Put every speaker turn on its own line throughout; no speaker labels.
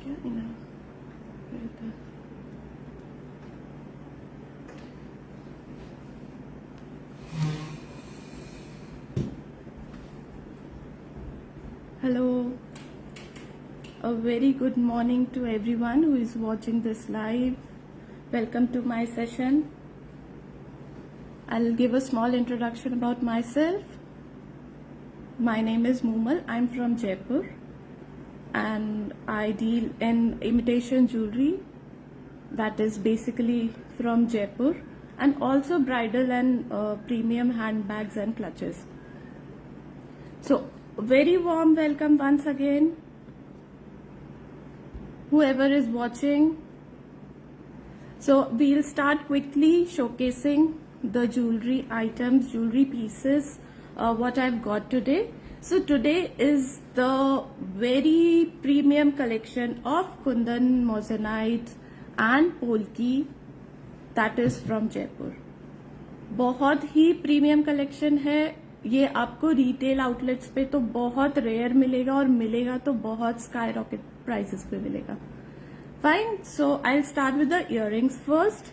क्या इना रहता है। Hello, a very good morning to everyone who is watching this live. Welcome to my session. I'll give a small introduction about myself. My name is Moomal. I'm from Jaipur and I deal in imitation jewelry, that is basically from Jaipur, and also bridal and premium handbags and clutches. So very warm welcome once again, whoever is watching. So we'll start quickly showcasing the jewelry items, jewelry pieces, what I've got today. So today is the very premium collection of Kundan, Moissanite and Polki, that is from Jaipur. बहुत ही premium collection है ये, आपको retail outlets पे तो बहुत rare मिलेगा और मिलेगा तो बहुत स्काई रॉकेट प्राइसेस पे मिलेगा. Fine, so I'll start with the earrings first.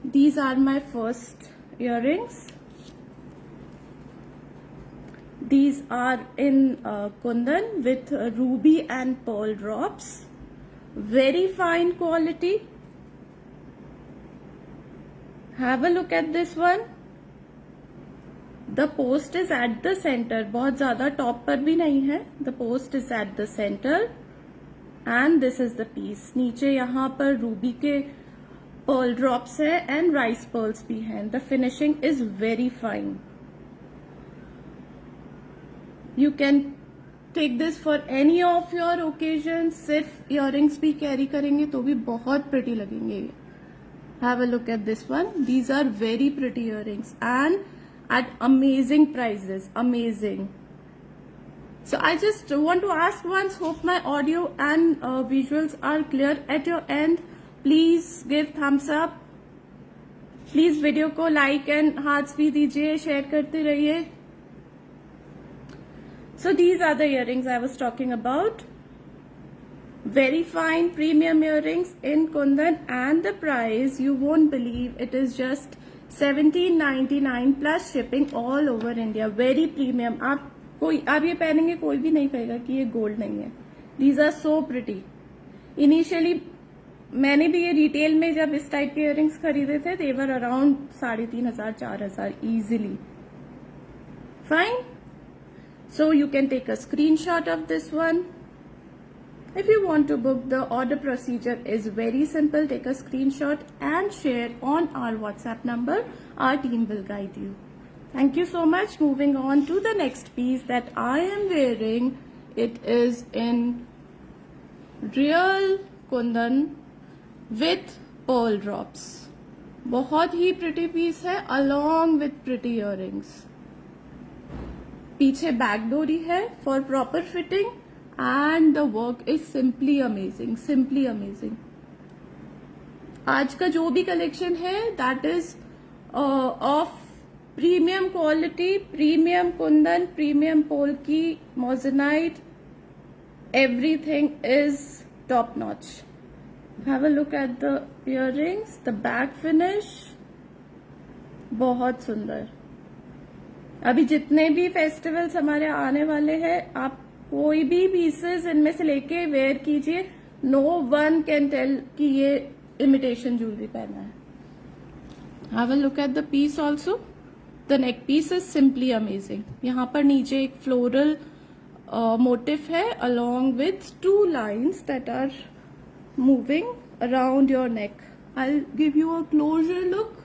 These are my first earrings. These are in Kundan with ruby and pearl drops. Very fine quality. Have a look at this one. The post is at the center. बहुत ज़्यादा top पर भी नहीं है. The post is at the center. And this is the piece. नीचे यहाँ पर Ruby के pearl drops है and rice pearls भी हैं. The finishing is very fine. You can take this for any of your occasions. सिर्फ earrings भी carry करेंगे तो भी बहुत pretty लगेंगे. Have a look at this one. These are very pretty earrings and at amazing prices. Amazing. So I just want to ask once, hope my audio and visuals are clear at your end. Please give thumbs up. Please video को like and hearts भी दीजिए, share करते रहिए. So these are the earrings I was talking about. Very fine premium earrings in Kundan, and the price you won't believe, it is just 1799 plus shipping all over India. Very premium. आप ये पहनेंगे कोई भी नहीं कहेगा कि ये gold नहीं है. These are so pretty. Initially मैंने भी ये रिटेल में जब इस टाइप के इयररिंग्स खरीदे थे, they were around 3500-4000 easily. Fine. So you can take a screenshot of this one. If you want to book, the order procedure is very simple. Take a screenshot and share on our WhatsApp number. Our team will guide you. Thank you so much. Moving on to the next piece that I am wearing. It is in real Kundan with pearl drops. बहुत ही pretty piece है along with pretty earrings. पीछे back डोरी है for proper fitting and the work is simply amazing. Simply amazing. आज का जो भी collection है that is of premium quality, premium Kundan, premium Polki, Moissanite, everything is top notch. Have a look at the earrings, the back finish, बहुत सुंदर. अभी जितने भी फेस्टिवल्स हमारे आने वाले हैं, आप कोई भी पीसेस इनमें से लेके वेयर कीजिए. नो वन कैन टेल कि ये इमिटेशन ज्वेलरी पहना है. Have a look at the piece also. The neck piece is simply amazing. यहाँ पर नीचे एक फ्लोरल मोटिफ है along with 2 lines that are moving around your neck. I'll give you a closer look.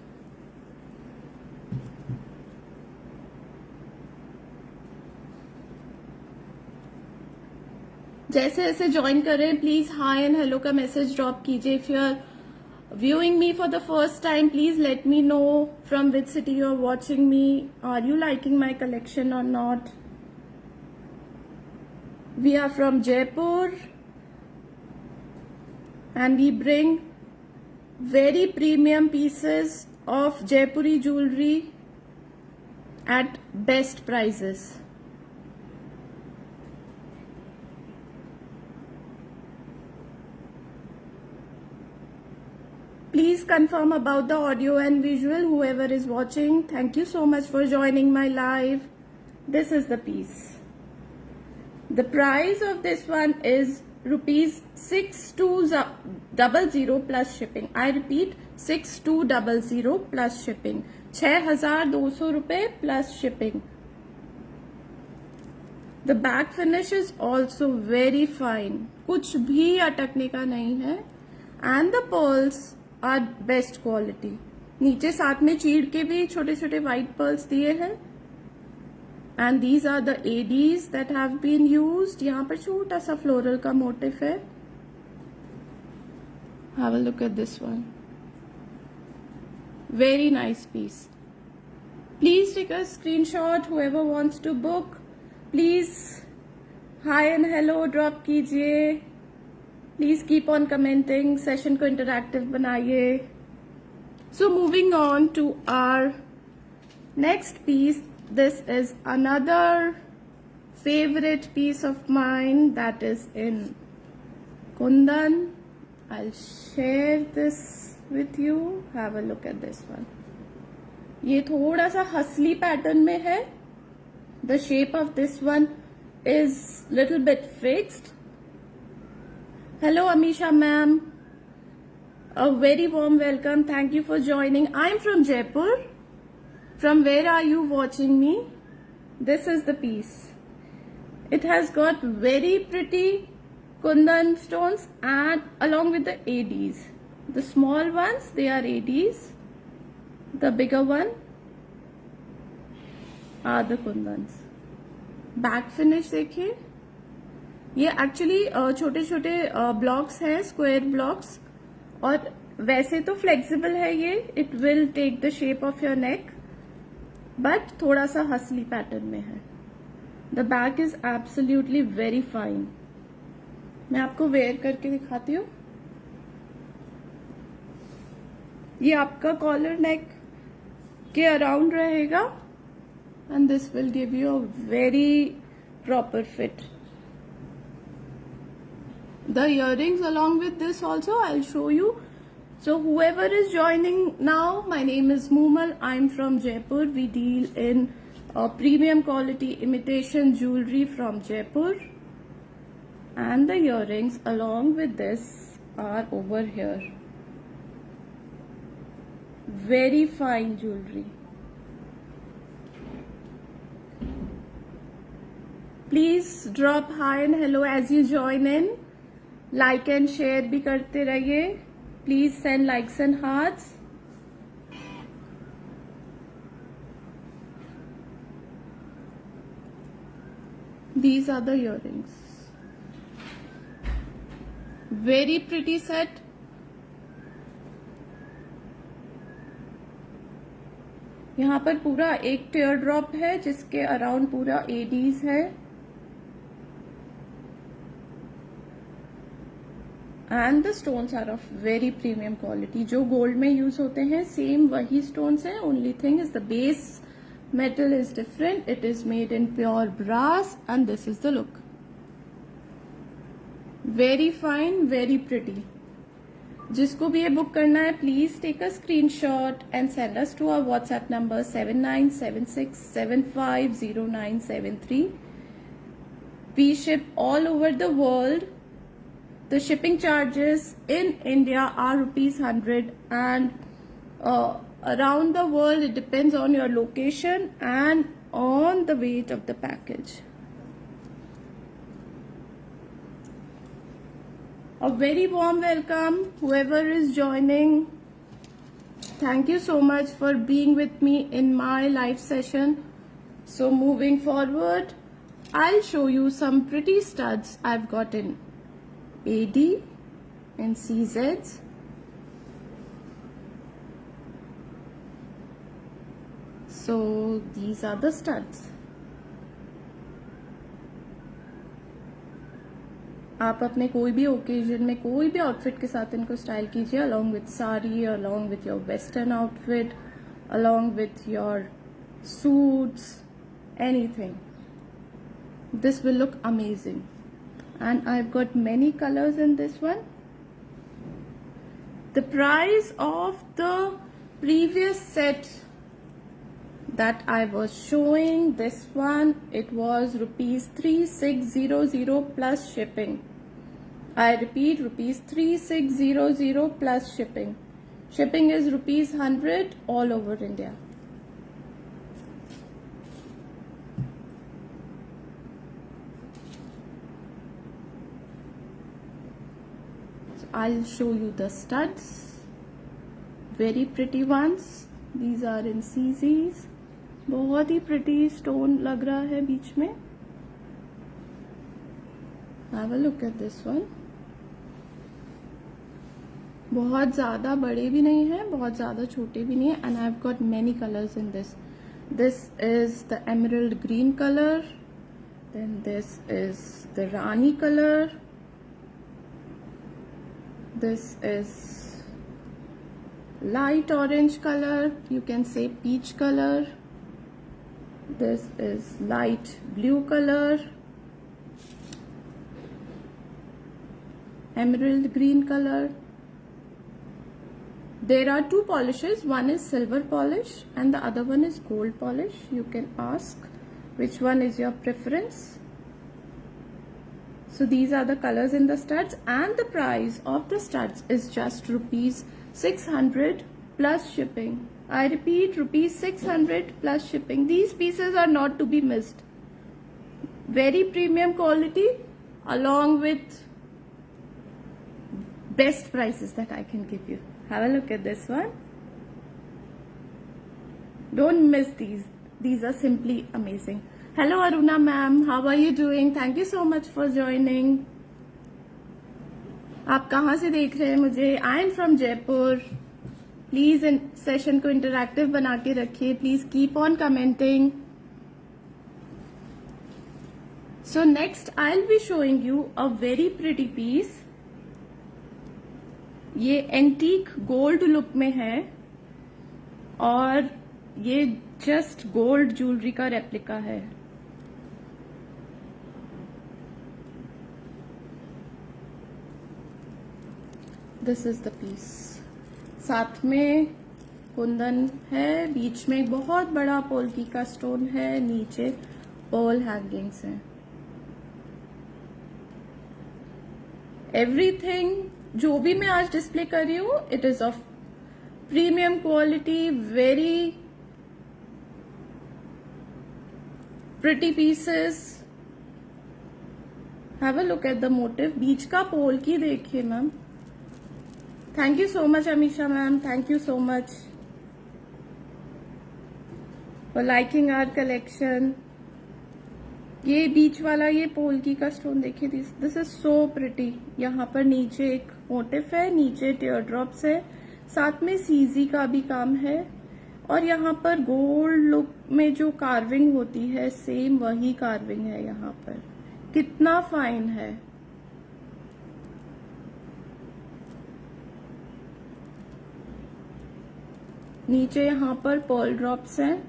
जैसे जैसे join कर रहे हैं प्लीज हाई एंड हेलो का मैसेज ड्रॉप कीजिए. If you are viewing me for the first time, please let me know from which city you are watching me. Are you liking my collection or not? We are from Jaipur and we bring very premium pieces of Jaipuri jewelry at best prices. confirm about the audio and visual. Whoever is watching, thank you so much for joining my live. This is the piece. The price of this one is rupees 6200 plus shipping. I repeat, 6200 plus shipping. 6200 रुपए plus shipping. The back finish is also very fine. कुछ भी अटकने का नहीं है. And the pearls are best quality. नीचे साथ में चीड़ के भी छोटे छोटे white pearls दिए हैं. And these are the ADs that have been used. यहाँ पर छोटा सा floral का motif है. Have a look at this one. Very nice piece. Please take a screenshot. Whoever wants to book, please hi and hello drop कीजिए. Please keep on commenting. Session को interactive बनाइए. So moving on to our next piece. This is another favorite piece of mine that is in Kundan. I'll share this with you. Have a look at this one. ये थोड़ा सा hasli pattern में है. The shape of this one is little bit fixed. Hello Amisha ma'am. A very warm welcome. Thank you for joining. I'm from Jaipur. From where are you watching me? This is the piece. It has got very pretty kundan stones and along with the ADs. The small ones, they are ADs. The bigger one are the kundans. Back finish देखिए. ये actually छोटे छोटे blocks हैं, square blocks, और वैसे तो flexible है ये. It will take the shape of your neck, but थोड़ा सा हसली पैटर्न में है. The back is absolutely very fine. मैं आपको वेयर करके दिखाती हूँ. ये आपका कॉलर नेक के अराउंड रहेगा and this will give you a very proper fit. The earrings along with this also I'll show you. So whoever is joining now, my name is Moomal. I'm from Jaipur. We deal in premium quality imitation jewelry from Jaipur. And the earrings along with this are over here. Very fine jewelry. Please drop hi and hello as you join in. Like and share भी करते रहिए. Please send likes and hearts. These are the earrings. Very pretty set. यहाँ पर पूरा एक टेयर drop है जिसके around पूरा एडीज है. And the stones are of very premium quality. जो गोल्ड में यूज होते हैं सेम वही स्टोन्स हैं. Only thing is the base metal is different. It is made in pure brass and this is the look. Very fine, very pretty. जिसको भी ये book करना है please take a screenshot and send us to our WhatsApp number 7976750973. We ship all over the world. The shipping charges in India are ₹100 and around the world it depends on your location and on the weight of the package. A very warm welcome whoever is joining. Thank you so much for being with me in my live session. So moving forward, I'll show you some pretty studs I've got in AD and CZs. So these are the studs. आप अपने कोई भी occasion में कोई भी outfit के साथ इनको स्टाइल कीजिए, along with sari, along with your western outfit, along with your suits, anything. This will look amazing. And I've got many colors in this one. The price of the previous set that I was showing, this one, it was rupees 3600 plus shipping. I repeat, rupees 3600 plus shipping. Shipping is rupees 100 all over India. So I'll show you the studs. Very pretty ones. These are in CZs. बहुत ही pretty stone लग रहा है बीच में. Have a look at this one. बहुत ज़्यादा बड़े भी नहीं हैं, बहुत ज़्यादा छोटे भी नहीं हैं, and I've got many colors in this. This is the emerald green color, then this is the Rani color, this is light orange color, you can say peach color, this is light blue color, emerald green color. There are two polishes, one is silver polish and the other one is gold polish. You can ask which one is your preference. So these are the colors in the studs, and the price of the studs is just rupees 600 plus shipping. I repeat, rupees 600 plus shipping. These pieces are not to be missed. Very premium quality along with best prices that I can give you. Have a look at this one. Don't miss these. These are simply amazing. Hello Aruna ma'am, how are you doing? Thank you so much for joining. आप कहाँ से देख रहे हैं मुझे? I am from Jaipur. Please in session को interactive बना के रखिए. Please keep on commenting. So next I'll be showing you a very pretty piece. ये एंटीक गोल्ड लुक में है और ये जस्ट गोल्ड ज्वेलरी का रेप्लिका है. This is the piece. साथ में कुंदन है, बीच में एक बहुत बड़ा पोल्की का स्टोन है, नीचे पर्ल हैंगिंग्स हैं. एवरीथिंग जो भी मैं आज डिस्प्ले कर रही हूँ, it is of premium quality, very pretty pieces. Have a look at the motif. बीच का पोल की देखिए ma'am. Thank you so much Amisha ma'am, thank you so much for liking our collection. ये बीच वाला ये पोल्की का स्टोन देखिए. This is so pretty. यहाँ पर नीचे एक मोटिफ है, नीचे टीयर ड्रॉप्स है, साथ में सीजी का भी काम है, और यहाँ पर गोल्ड लुक में जो कार्विंग होती है सेम वही कार्विंग है यहाँ पर. कितना फाइन है. नीचे यहाँ पर पर्ल ड्रॉप्स हैं,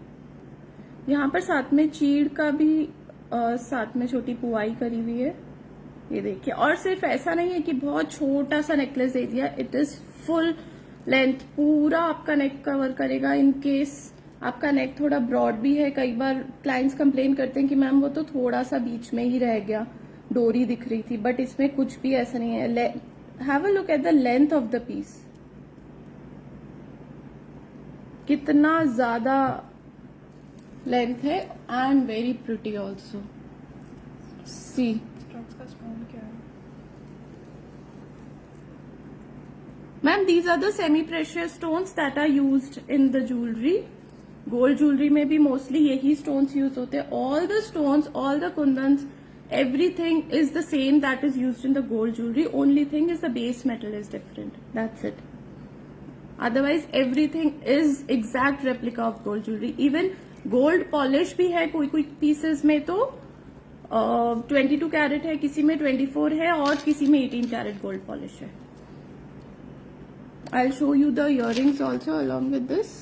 यहाँ पर साथ में चीड़ का भी साथ में छोटी पुआई करी हुई है. ये देखिए. और सिर्फ ऐसा नहीं है कि बहुत छोटा सा नेकलेस दे दिया, इट इज फुल लेंथ, पूरा आपका नेक कवर करेगा. इन केस आपका नेक थोड़ा ब्रॉड भी है, कई बार क्लाइंट्स कंप्लेन करते हैं कि मैम वो तो थोड़ा सा बीच में ही रह गया, डोरी दिख रही थी, बट इसमें कुछ भी ऐसा नहीं है. Have a look at the length of the piece. कितना ज्यादा लेंथ है and very pretty also. See ma'am, these are the semi precious stones that are used in the jewellery. Gold jewellery में भी मोस्टली यही stones use होते हैं. All the stones, all the kundans, everything is the same that is used in the gold jewelry. Only thing is the base metal is different. That's it. Otherwise everything is exact replica of gold jewelry. Even gold polish भी है कोई pieces में तो 22 carat है, किसी में 24 है और किसी में 18 कैरेट गोल्ड पॉलिश है. I'll show you the earrings also along with this.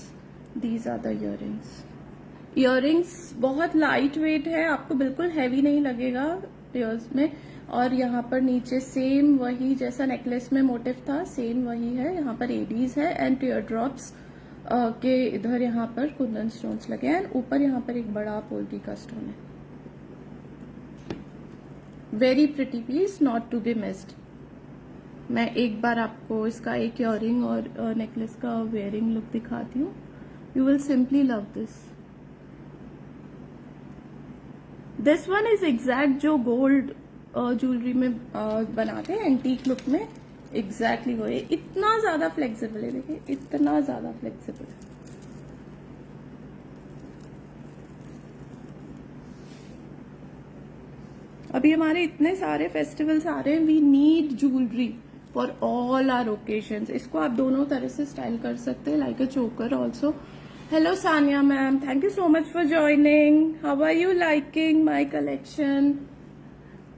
These are the earrings. Earrings बहुत लाइट वेट है, आपको बिल्कुल हैवी नहीं लगेगा इयर्स में. और यहाँ पर नीचे सेम वही जैसा नेकलेस में मोटिव था, सेम वही है। यहाँ पर एडीज है एंड टीयर ड्रॉप्स के इधर यहाँ पर कुंदन स्टोन्स लगे हैं एंड ऊपर यहाँ पर एक बड़ा पोल्की का स्टोन है। Very pretty piece, not to be missed. मैं एक बार आपको इसका एक इयररिंग और नेकलेस का वेयरिंग लुक दिखाती हूँ। You will simply love this. This one is exact जो गोल्ड ज्वेलरी में बनाते हैं एंटीक लुक में, एग्जैक्टली वो है। इतना ज्यादा फ्लेक्सिबल है, देखिए इतना ज्यादा फ्लेक्सिबल है। अभी हमारे इतने सारे फेस्टिवल्स आ रहे हैं, we need jewellery for all our occasions. इसको आप दोनों तरह से स्टाइल कर सकते हैं, लाइक अ चोकर also. Hello Sanya ma'am, thank you so much for joining. How are you liking my collection?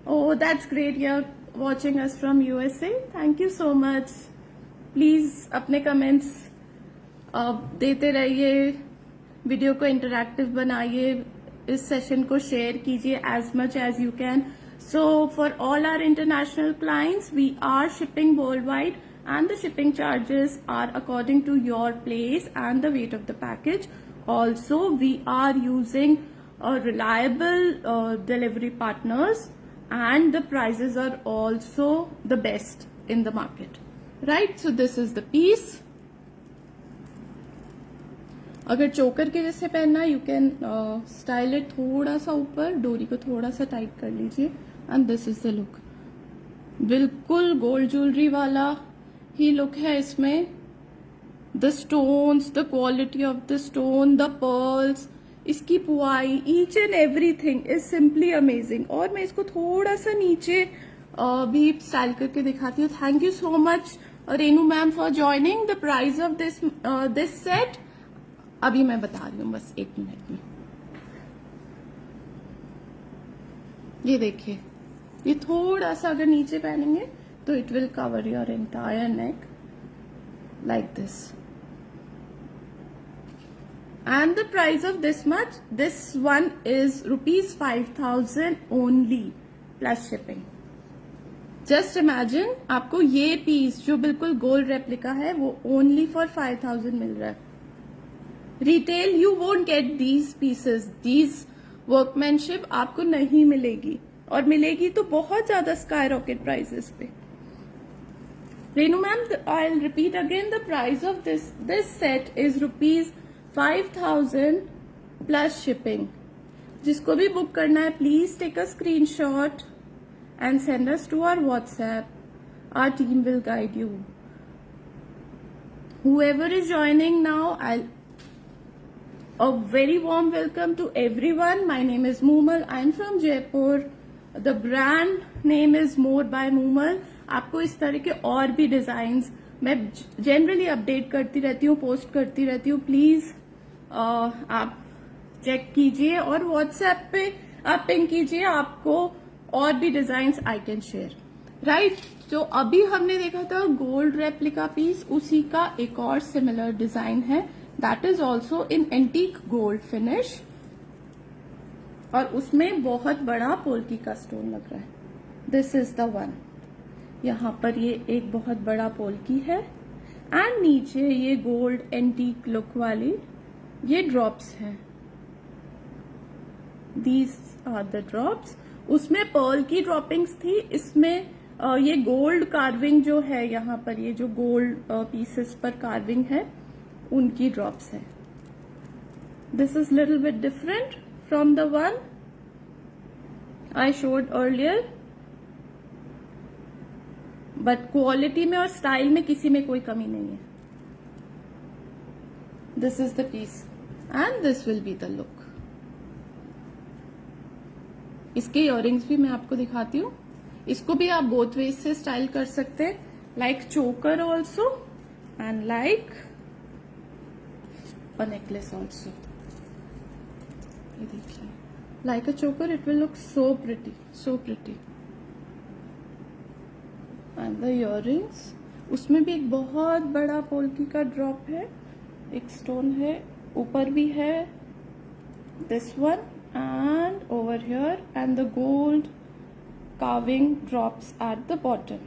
Oh, that's great. You're watching us from USA. Thank you so much. Please अपने comments देते रहिए, video को interactive बनाइए, इस session को share कीजिए as much as you can. So for all our international clients, we are shipping worldwide. And the shipping charges are according to your place and the weight of the package. Also, we are using reliable delivery partners and the prices are also the best in the market. Right? So this is the piece. अगर चोकर के जैसे पहनना, you can style it थोड़ा सा ऊपर, डोरी को थोड़ा सा टाइट कर लीजिए and this is the look. बिल्कुल गोल्ड ज्वेलरी वाला ही लुक है इसमें। The stones, the quality of the stone, the pearls, इसकी पुआई, each and everything is simply amazing. और मैं इसको थोड़ा सा नीचे भी स्टाइल करके दिखाती हूँ। Thank you so much Renu ma'am for joining. The price of this set अभी मैं बता रही हूँ, बस 1 मिनट में। ये देखिए, ये थोड़ा सा अगर नीचे पहनेंगे तो it will cover your entire neck like this. And the price of this much, this one is rupees 5,000 only plus shipping. Just imagine आपको ये पीस जो बिल्कुल गोल्ड रेप्लिका है वो only for 5,000 मिल रहा है। Retail you won't get these pieces, these workmanship आपको नहीं मिलेगी, और मिलेगी तो बहुत ज्यादा स्काई रॉकेट प्राइसेस पे। Renu ma'am, I'll repeat again, the price of this set is rupees 5,000 plus shipping. जिसको भी बुक करना है, please take a screenshot and send us to our WhatsApp. Our team will guide you. Whoever is joining now, a very warm welcome to everyone. My name is Moomal. I'm from Jaipur. The brand name is More by Moomal. आपको इस तरह के और भी designs मैं generally update करती रहती हूँ, पोस्ट करती रहती हूँ। प्लीज आप चेक कीजिए और व्हाट्सएप पे आप पिंग कीजिए, आपको और भी designs I can share. Right, जो अभी हमने देखा था गोल्ड रेप्लिका पीस, उसी का एक और सिमिलर डिजाइन है, that is also in antique gold finish, और उसमें बहुत बड़ा पोल्की का स्टोन लग रहा है। This is the one. यहाँ पर ये एक बहुत बड़ा पोल्की है एंड नीचे ये गोल्ड एंटीक लुक वाली ये ड्रॉप्स हैं। These are the drops. उसमें पर्ल की ड्रॉपिंग्स थी, इसमें ये गोल्ड कार्विंग जो है, यहाँ पर ये जो गोल्ड पीसेस पर कार्विंग है उनकी ड्रॉप्स है। This is little bit different from the one I showed earlier, but quality में और स्टाइल में किसी में कोई कमी नहीं है। This is the piece and this will be the look. इसके इयररिंग्स भी मैं आपको दिखाती हूँ। इसको भी आप बोथ वेज से स्टाइल कर सकते हैं, लाइक चोकर also and like a necklace also. ये देखिए, लाइक अ चोकर it will look so pretty, so pretty. And the earrings, उसमें भी एक बहुत बड़ा पोल्की का ड्रॉप है, एक स्टोन है, ऊपर भी है this one and over here, and the gold carving drops at the bottom.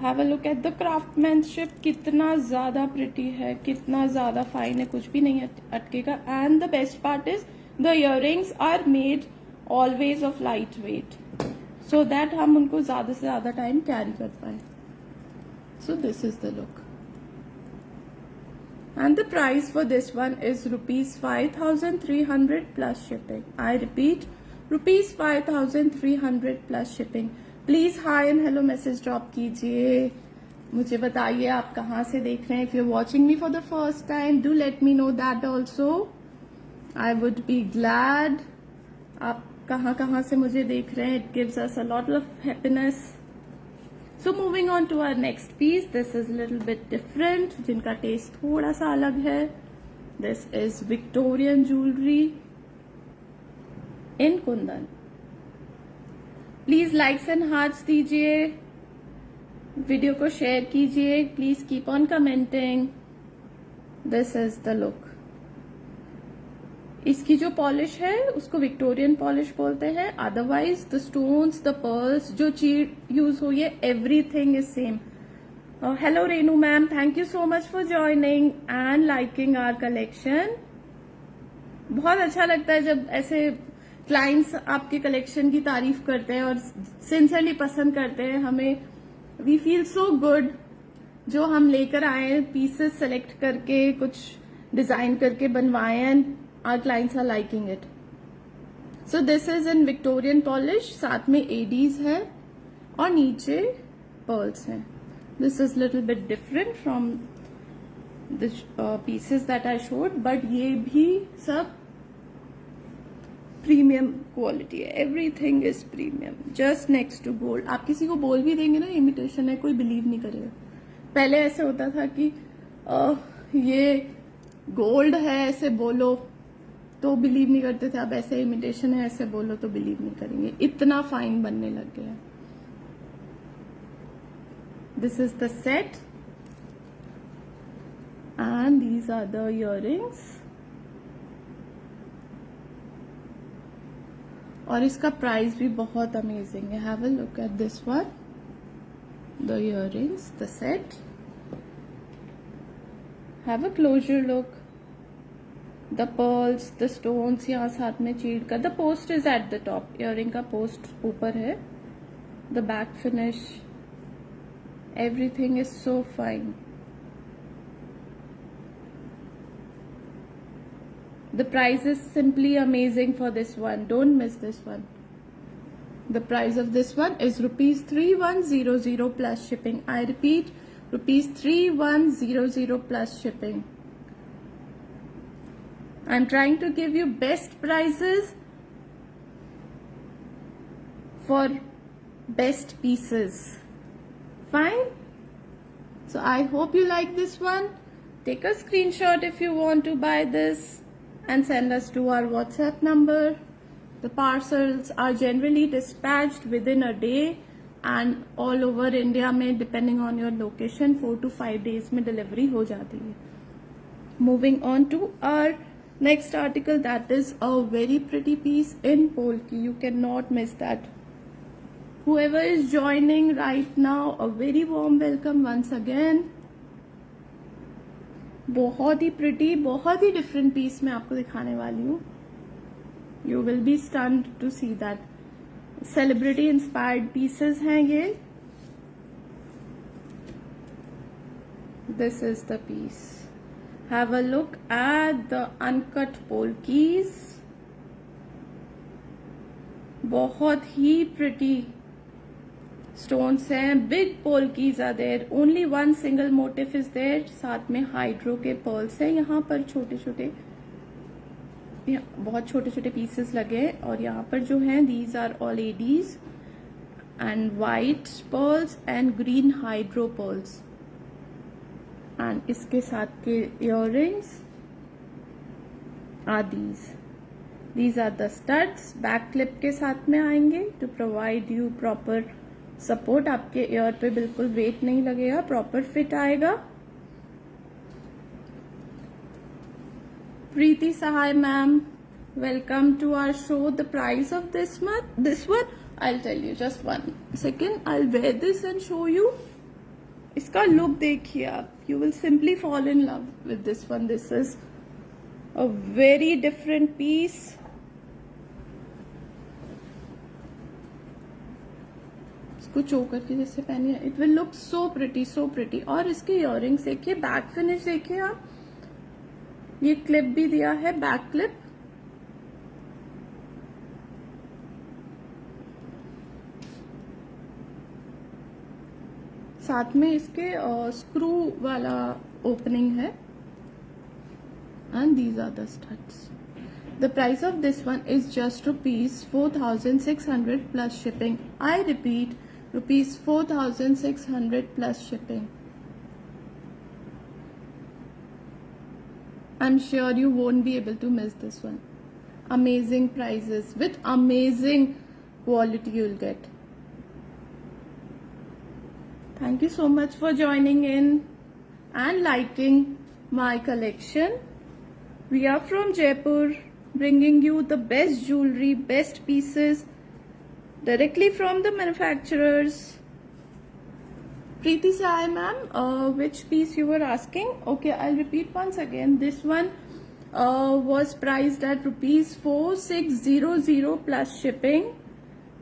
Have a look at the craftsmanship, कितना ज़्यादा pretty है, कितना ज़्यादा fine है, कुछ भी नहीं अटकेगा. And the best part is the earrings are made always of light weight, so that हम उनको ज़्यादा से ज़्यादा time carry कर पाए. So this is the look. And the price for this one is rupees 5,300 plus shipping. I repeat, rupees 5,300 plus shipping. Please hi and hello message drop कीजिए. मुझे बताइए आप कहाँ से देख रहे हैं. If you're watching me for the first time, do let me know that also. I would be glad. आप कहाँ से मुझे देख रहे हैं. It gives us a lot of happiness. So moving on to our next piece. This is a little bit different, जिनका taste थोड़ा सा अलग है. This is Victorian jewelry in kundan. Please likes and hearts दीजिए, वीडियो को share कीजिए, please keep on commenting. This is the look. इसकी जो पॉलिश है उसको विक्टोरियन पॉलिश बोलते हैं. Otherwise the stones, the pearls, जो चीज यूज हुई है, everything is same. Hello Renu ma'am, thank you so much for joining and liking our collection. बहुत अच्छा लगता है जब ऐसे क्लाइंट्स आपके कलेक्शन की तारीफ करते हैं और सिंसियरली पसंद करते हैं. हमें वी फील सो गुड. जो हम लेकर आए पीसेस सेलेक्ट करके, कुछ डिजाइन करके बनवाए, and our clients are liking it. So this is in Victorian polish. साथ में एडीज है और नीचे पर्ल्स हैं. This is little bit different from the pieces that I showed, but ये भी सब प्रीमियम क्वालिटी है. Everything is premium, just next to gold. आप किसी को बोल भी देंगे ना इमिटेशन है, कोई बिलीव नहीं करेगा. पहले ऐसे होता था कि ये गोल्ड है ऐसे बोलो तो बिलीव नहीं करते थे. अब ऐसे इमिटेशन है ऐसे बोलो तो बिलीव नहीं करेंगे. इतना फाइन बनने लग गया. This is the set and these are the earrings. और इसका प्राइस भी बहुत अमेजिंग है. Have a look at this one. The earrings, the set. Have a closer look. The pearls, the stones यहाँ साथ में चीड़ का. The post is at the top. Earring का पोस्ट ऊपर है. The back finish, everything is so fine. The price is simply amazing for this one. Don't miss this one. The price of this one is rupees 3100 plus shipping. I repeat, rupees 3100 plus shipping. I'm trying to give you best prices for best pieces. Fine? So I hope you like this one. Take a screenshot if you want to buy this and send us to our WhatsApp number. The parcels are generally dispatched within a day and all over India में depending on your location 4 to 5 days में delivery हो जाती है. Moving on to our next article, that is a very pretty piece in Polki. You cannot miss that. Whoever is joining right now, a very warm welcome once again. बहुत ही pretty, बहुत ही different piece मैं आपको दिखाने वाली हूँ. You will be stunned to see that. Celebrity inspired pieces हैं ये. This is the piece. Have a look at the uncut polkis. बहुत ही प्रिटी स्टोन्स हैं. Big polkis are there. Only one single motif is there. साथ में hydro के pearls हैं. यहाँ पर छोटे छोटे, बहुत छोटे छोटे पीसेस लगे हैं. और यहाँ पर जो हैं these are all ADs and white pearls and green hydro pearls. And इसके साथ के earrings are these are the studs. Back clip के साथ में आएंगे to provide you proper support. आपके ईयर पे बिल्कुल वेट नहीं लगेगा, प्रॉपर फिट आएगा. Preeti Sahay ma'am, welcome to our show. The price of this one, I'll tell you. Just 1 second. I'll wear this and show you. इसका look देखिए आप. You will simply fall in love with this one. This is a very different piece. इसको चोकर के जैसे पहनिए. It will look so pretty, so pretty. और इसके इयररिंग्स देखिए, बैक फिनिश देखिए आप. ये क्लिप भी दिया है, बैक क्लिप. साथ में इसके स्क्रू वाला ओपनिंग है. And these are the studs. The price of this one is just rupees 4,600 plus shipping. I repeat, rupees 4,600 plus shipping. I'm sure you won't be able to miss this one. Amazing prices with amazing quality you'll get. Thank you so much for joining in and liking my collection. We are from Jaipur, bringing you the best jewelry, best pieces directly from the manufacturers. Preeti Sai ma'am, which piece you were asking? Okay, I'll repeat once again. This one was priced at rupees 4,600 plus shipping.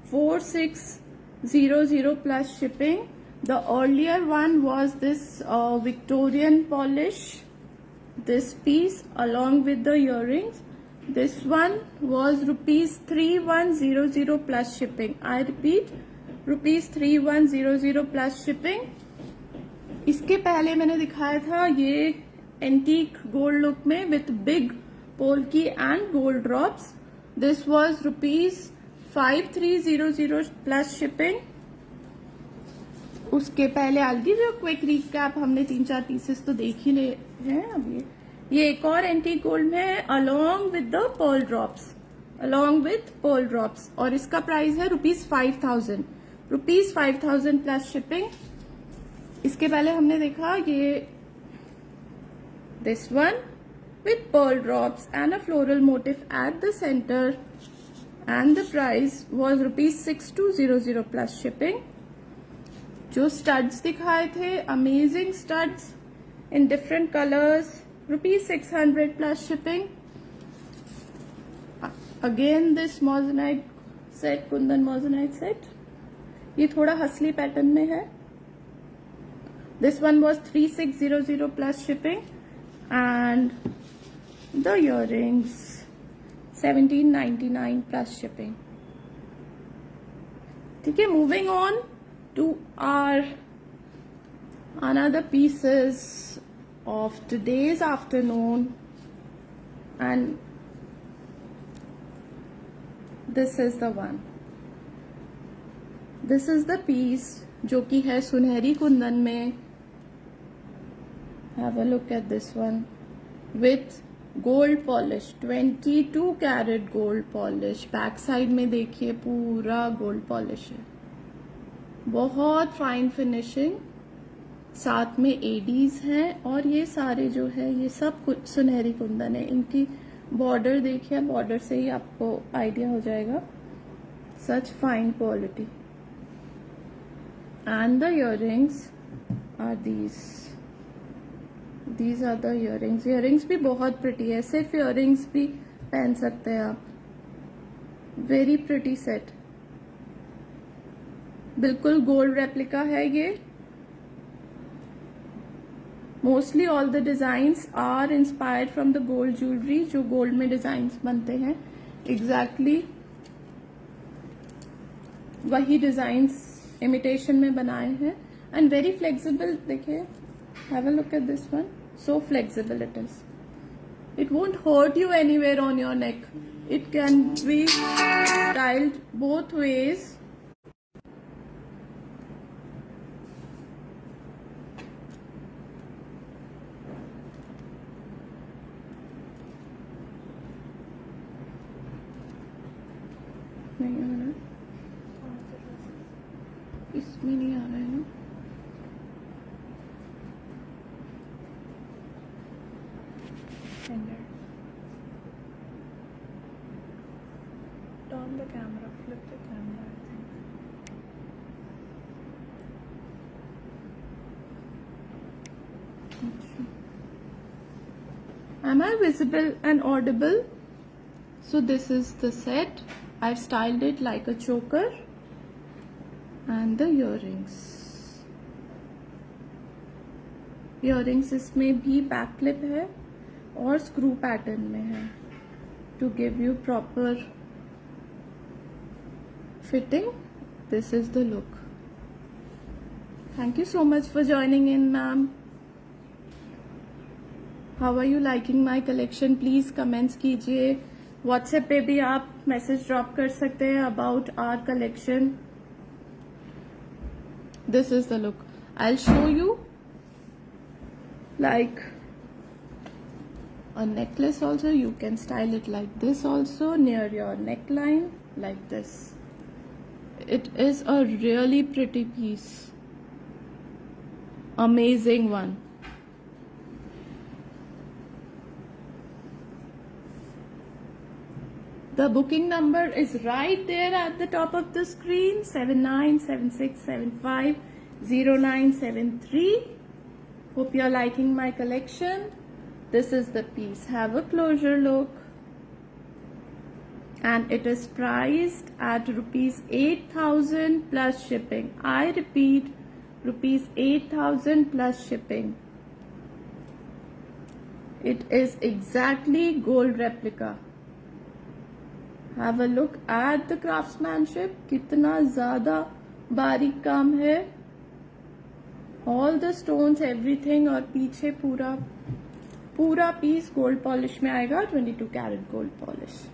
4,600 plus shipping. The earlier one was this Victorian polish. This piece along with the earrings. This one was rupees 3,100 plus shipping. I repeat, rupees 3,100 plus shipping. इसके पहले मैंने दिखाया था ये antique gold look में with big polki and gold drops. This was rupees 5,300 plus shipping. उसके पहले I give you quick recap. हमने 3-4 पीसेस तो देख ही ले हैं. अब ये एक और एंटीक गोल्ड में है along with the pearl drops. Along with pearl drops. और इसका प्राइस है रुपीज 5,000. Rupees 5,000 plus shipping. इसके पहले हमने देखा ये this one with pearl drops and a floral motif at the centre and the price was rupees 6,200 plus shipping. जो studs दिखाए थे, amazing studs in different colours, rupees 600 plus shipping. Again this moissanite set, kundan moissanite set. ये थोड़ा हसली pattern में है. This one was 3,600 plus shipping and the earrings 1,799 plus shipping. ठीक है, moving on to our another pieces of today's afternoon, and this is the one. This is the piece जो कि है सुनहरी कुंदन में. Have a look at this one with gold polish, 22 carat gold polish. Back side में देखिए पूरा gold polish है. बहुत फाइन फिनिशिंग. साथ में एडीज हैं और ये सारे जो है ये सब कुछ सुनहरी कुंदन है. इनकी बॉर्डर देखिए, बॉर्डर से ही आपको आइडिया हो जाएगा. Such fine quality. And the earrings are these are the earrings. Earrings भी बहुत प्रिटी है. सिर्फ इयररिंग्स भी पहन सकते हैं आप. Very pretty set. बिल्कुल गोल्ड रेप्लिका है ये. Mostly all the designs are inspired from the gold jewellery. जो गोल्ड में डिजाइन्स बनते हैं एग्जैक्टली वही डिजाइन्स इमिटेशन में बनाए हैं. And very flexible. देखिए, have a look at this one. So flexible it is. It won't hurt you anywhere on your neck. It can be styled both ways. नहीं आ रहा, इसमें नहीं आ रहा है ना.
flip the camera, I think.
Am I visible and audible? So this is the set. I've styled it like a choker. And the earrings. Earrings इसमें भी बैक क्लिप है और स्क्रू पैटर्न में है to give you proper fitting. This is the look. Thank you so much for joining in, ma'am. How are you liking my collection? Please comments कीजिए. WhatsApp पे भी आप मैसेज ड्रॉप कर सकते हैं about our collection. This is the look. I'll show you like a necklace also. You can style it like this also near your neckline like this. It is a really pretty piece. Amazing one. The booking number is right there at the top of the screen, 7976750973. Hope you're liking my collection. This is the piece. Have a closer look. And it is priced at rupees 8,000 plus shipping. I repeat, rupees 8,000 plus shipping. It is exactly gold replica. Have a look at the craftsmanship. कितना ज़्यादा बारीक काम है. All the stones, everything, और पीछे पूरा piece gold polish में आएगा. 22 carat gold polish.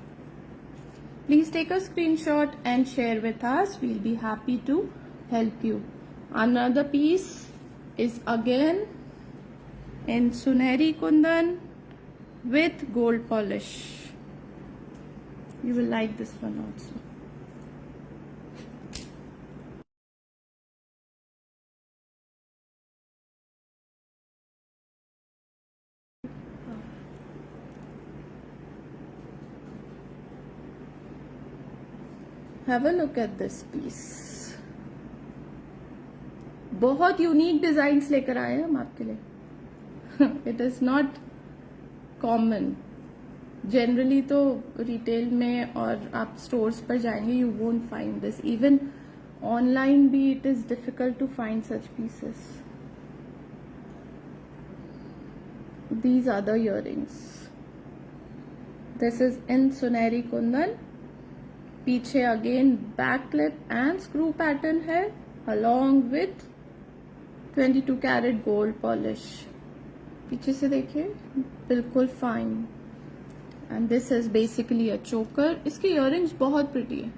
Please take a screenshot and share with us. We'll be happy to help you. Another piece is again in Sunehri Kundan with gold polish. You will like this one also. Have a look at this piece. बहुत unique designs लेकर आए हैं हम आपके लिए. It is not common. Generally तो retail में और आप स्टोर्स पर जाएंगे, you won't find this. Even online भी it is difficult to find such pieces. These are the earrings. This is in सुनहरी कुंदन. पीछे again back clip and screw pattern है along with 22 carat gold polish. पीछे से देखिए, बिल्कुल fine. And this is basically a choker. इसके earrings बहुत pretty है.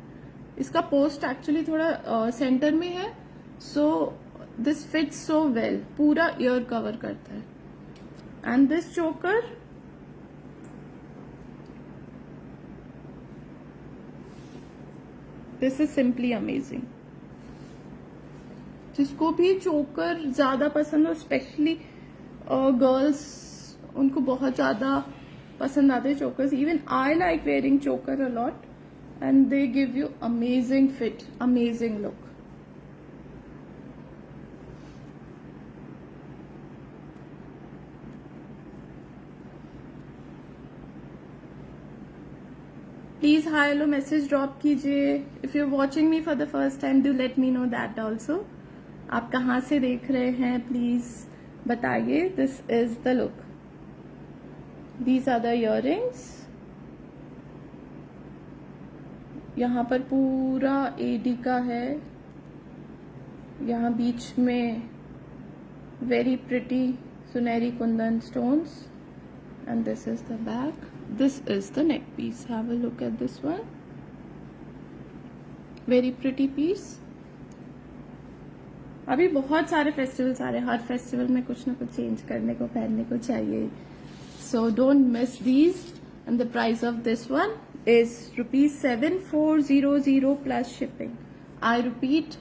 इसका पोस्ट एक्चुअली थोड़ा सेंटर में है, so this fits so well. पूरा ईयर कवर करता है. एंड दिस चोकर दिस इज सिंपली अमेजिंग. जिसको भी चोकर ज्यादा पसंद हो, स्पेशली गर्ल्स, उनको बहुत ज्यादा पसंद आते हैं chokers. Even I like wearing choker a lot and they give you amazing fit, amazing look. Please hi hello message drop कीजिए. If you are watching me for the first time, do let me know that also. आप कहाँ से देख रहे हैं please बताइए. This is the look. These are the earrings. यहाँ पर पूरा एडी का है. यहाँ बीच में very pretty सुनहरी Kundan stones. And this is the back. This is the neck piece. Have a look at this one. Very pretty piece. अभी बहुत सारे फेस्टिवल्स आ रहे हैं. हर फेस्टिवल में कुछ ना कुछ चेंज करने को, पहनने को चाहिए. So don't miss these. And the price of this one is rupees 7400 plus shipping. I repeat,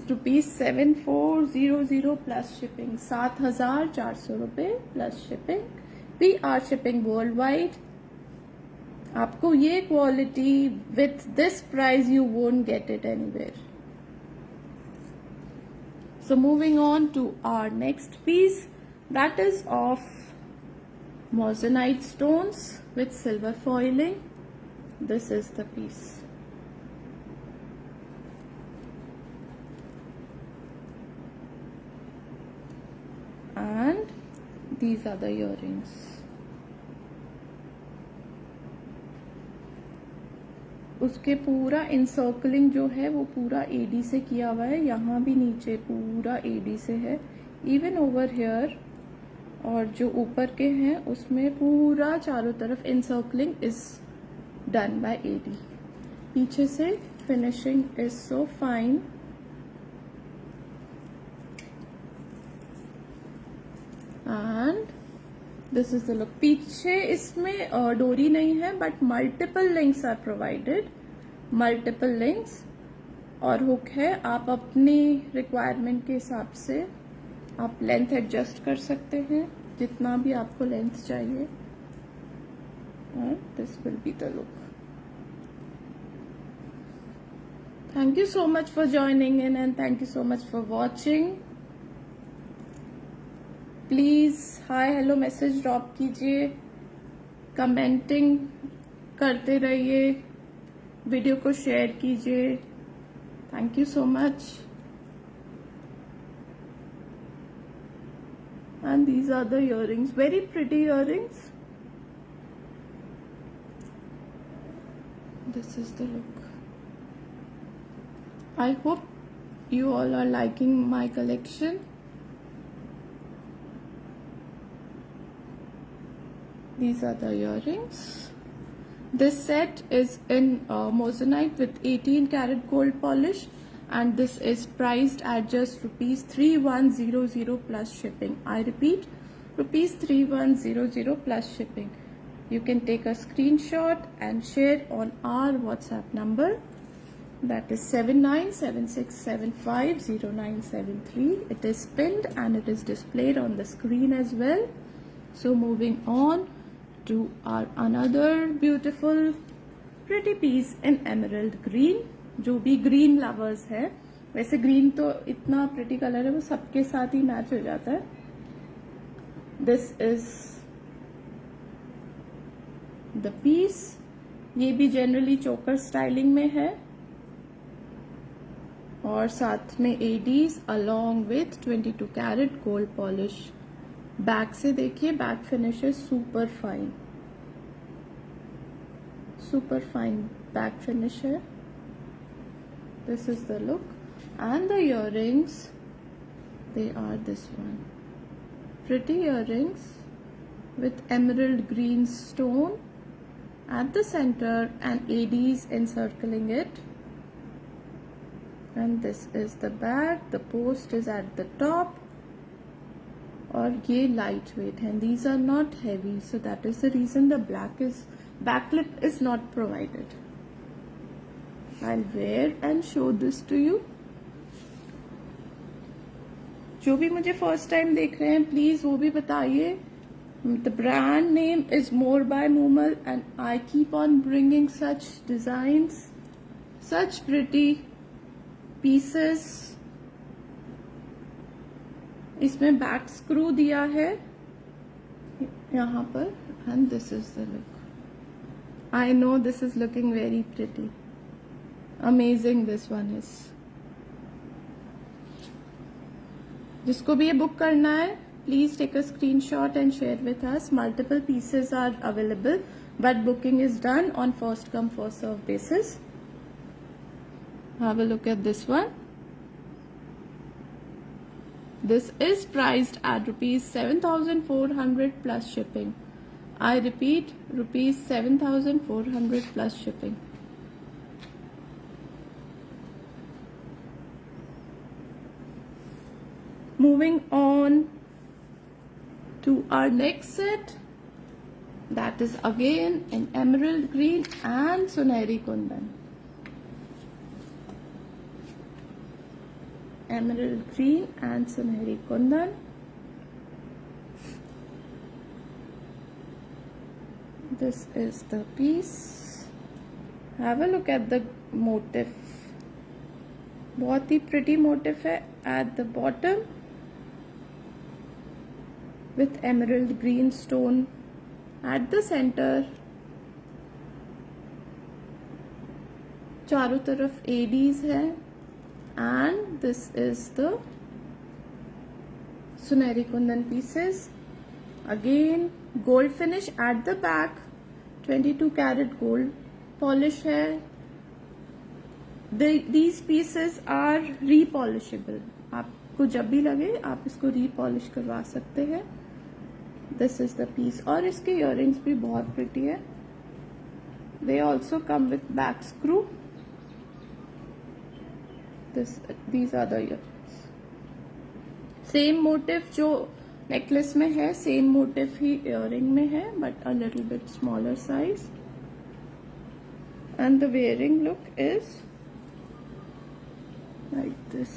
rupees 7400 plus shipping. 7,400 रुपए plus shipping. We are shipping worldwide. आपको ये quality with this price you won't get it anywhere. So moving on to our next piece, that is of moissanite stones with silver foiling. This is the piece. And these are the earrings. उसके पूरा इंसर्कलिंग जो है वो पूरा AD से किया हुआ है. यहाँ भी नीचे पूरा एडी से है, इवन ओवर हेयर. और जो ऊपर के हैं उसमें पूरा चारों तरफ encircling is done by AD. पीछे से finishing is so fine. And this is the look. पीछे इसमें डोरी नहीं है but multiple links are provided. Multiple links और हुक है. आप अपनी रिक्वायरमेंट के हिसाब से आप लेंथ एडजस्ट कर सकते हैं जितना भी आपको लेंथ चाहिए. This will be the look. Thank you so much for joining in and thank you so much for watching. Please hi hello message drop कीजिए, कमेंटिंग करते रहिए, वीडियो को शेयर कीजिए. Thank you so much. And these are the earrings, very pretty earrings. This is the look. I hope you all are liking my collection. These are the earrings. This set is in moissanite with 18 karat gold polish. And this is priced at just rupees 3100 plus shipping. I repeat, rupees 3100 plus shipping. You can take a screenshot and share on our WhatsApp number. That is 7976750973. It is pinned and it is displayed on the screen as well. So moving on to our another beautiful pretty piece in emerald green. जो भी green lovers है, वैसे green तो इतना pretty colour है वो सबके साथ ही मैच हो जाता है. This is the piece. ये भी जनरली चोकर स्टाइलिंग में है और साथ में ADs along with 22 carat gold polish. Back से देखिए, back finish is super fine. Super fine back finish है. This is the look. And the earrings, they are this one. Pretty earrings with emerald green stone at the center and ADs encircling it. And this is the back. The post is at the top. और ये lightweight and these are not heavy, so that is the reason the backlit is not provided. I'll wear and show this to you. जो भी मुझे first time देख रहे हैं please वो भी बताइए. The brand name is More by Moomal and I keep on bringing such designs, such pretty pieces. इसमें बैक स्क्रू दिया है यहाँ पर and this is the look. I know this is looking very pretty. Amazing this one is. जिसको भी ये book करना है please take a screenshot and share with us. Multiple pieces are available but booking is done on first come first serve basis. Have a look at this one. This is priced at rupees 7,400 plus shipping. I repeat, rupees 7,400 plus shipping. Moving on to our next set, that is again in emerald green and sunehri kundan. Emerald green and sunehri kundan. This is the piece. Have a look at the motif. बहुत ही pretty motif है at the bottom with emerald green stone at the center. चारों तरफ ADs है and this is the सुनहरी Kundan pieces. Again gold finish at the back, 22 karat gold polish है. These pieces are repolishable. आपको जब भी लगे आप इसको repolish करवा सकते हैं. This is the piece. और इसके earrings भी बहुत pretty है. They also come with back screw. These are the earrings. Same motif जो necklace में है, same motif ही earring में है, but a little bit smaller size. And the wearing look is like this.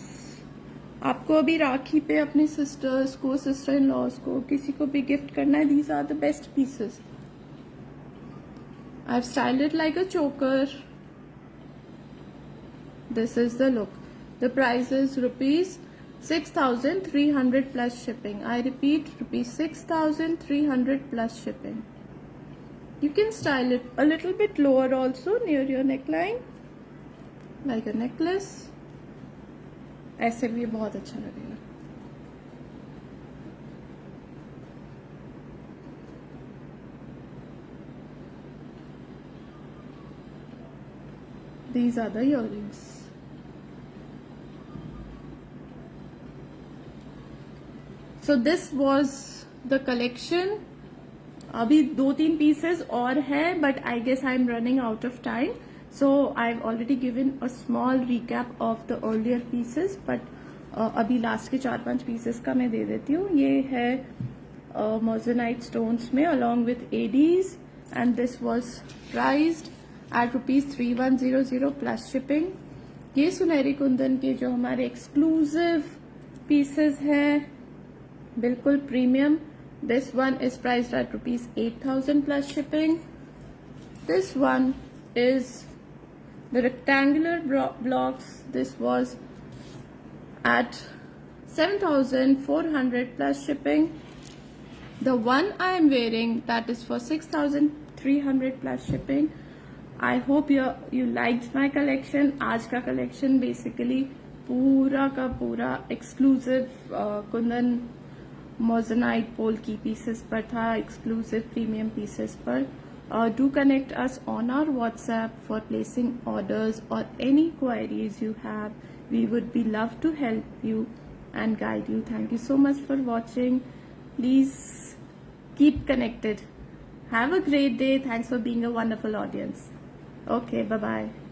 आपको अभी राखी पे अपनी sisters को, sister in laws को, किसी को भी gift करना है, these are the best pieces. I've styled it like a choker. This is the look. The price is rupees 6,300 plus shipping. I repeat, rupees 6,300 plus shipping. You can style it a little bit lower also near your neckline, like a necklace. ऐसे भी बहुत अच्छा लगेगा. These are the earrings. So this was the collection. अभी 2-3 pieces और है, but I guess I'm running out of time. So I've already given a small recap of the earlier pieces, but अभी last के 4-5 pieces का मैं दे देती हूँ. ये है moissanite stones में along with ADs, and this was priced at rupees 3100 plus shipping. ये सुनहरी कुंदन के जो हमारे exclusive pieces हैं, बिल्कुल premium. This one is priced at rupees 8,000 plus shipping. This one is the rectangular blocks. This was at 7,400 plus shipping. The one I am wearing, that is for 6,300 plus shipping. I hope you liked my collection. आज का collection basically पूरा का पूरा exclusive Kundan moissanite polki pieces पर था, exclusive premium pieces पर. Do connect us on our WhatsApp for placing orders or any queries you have. We would be love to help you and guide you. Thank you so much for watching. Please keep connected. Have a great day. Thanks for being a wonderful audience. Okay, bye bye.